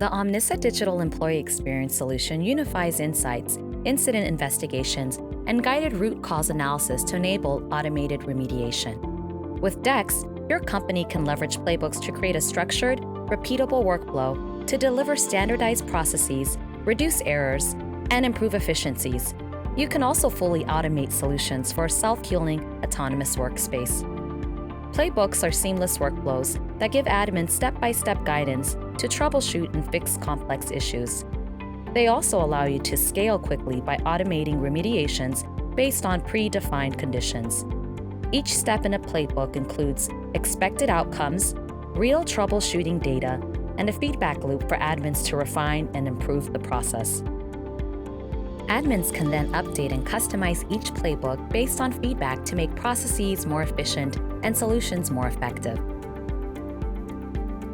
The Omnissa digital employee experience solution unifies insights, incident investigations, and guided root cause analysis to enable automated remediation. With DEX, your company can leverage Playbooks to create a structured, repeatable workflow to deliver standardized processes, reduce errors, and improve efficiencies. You can also fully automate solutions for a self-healing, autonomous workspace. Playbooks are seamless workflows that give admins step-by-step guidance to troubleshoot and fix complex issues. They also allow you to scale quickly by automating remediations based on predefined conditions. Each step in a playbook includes expected outcomes, real troubleshooting data, and a feedback loop for admins to refine and improve the process. Admins can then update and customize each playbook based on feedback to make processes more efficient and solutions more effective.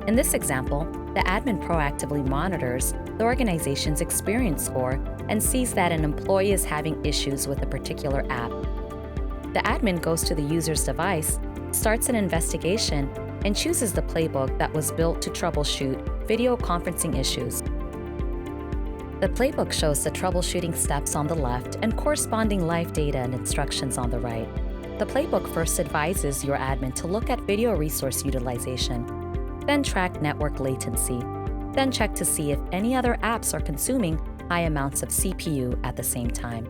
In this example, the admin proactively monitors the organization's experience score and sees that an employee is having issues with a particular app. The admin goes to the user's device, starts an investigation, and chooses the playbook that was built to troubleshoot video conferencing issues. The playbook shows the troubleshooting steps on the left and corresponding live data and instructions on the right. The playbook first advises your admin to look at video resource utilization, then track network latency, then check to see if any other apps are consuming high amounts of CPU at the same time.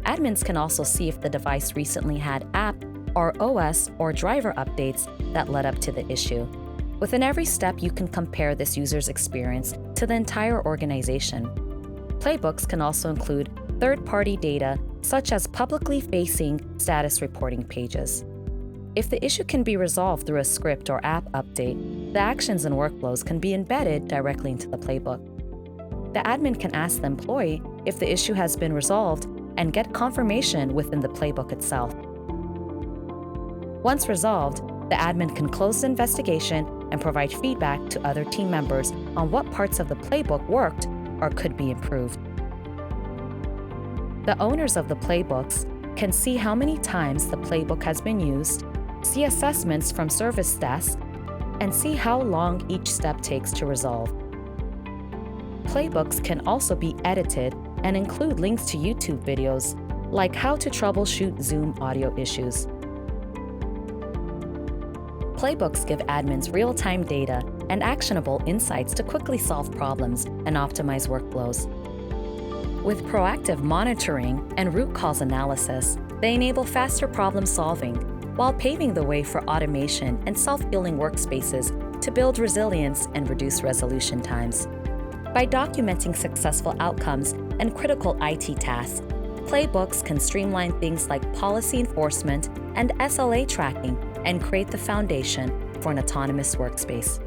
Admins can also see if the device recently had app or OS or driver updates that led up to the issue. Within every step, you can compare this user's experience to the entire organization. Playbooks can also include third-party data, such as publicly facing status reporting pages. If the issue can be resolved through a script or app update, the actions and workflows can be embedded directly into the playbook. The admin can ask the employee if the issue has been resolved and get confirmation within the playbook itself. Once resolved, the admin can close the investigation and provide feedback to other team members on what parts of the playbook worked or could be improved. The owners of the playbooks can see how many times the playbook has been used, see assessments from service desks, and see how long each step takes to resolve. Playbooks can also be edited and include links to YouTube videos, like how to troubleshoot Zoom audio issues. Playbooks give admins real-time data and actionable insights to quickly solve problems and optimize workflows. With proactive monitoring and root cause analysis, they enable faster problem solving while paving the way for automation and self-healing workspaces to build resilience and reduce resolution times. By documenting successful outcomes and critical IT tasks, Playbooks can streamline things like policy enforcement and SLA tracking and create the foundation for an autonomous workspace.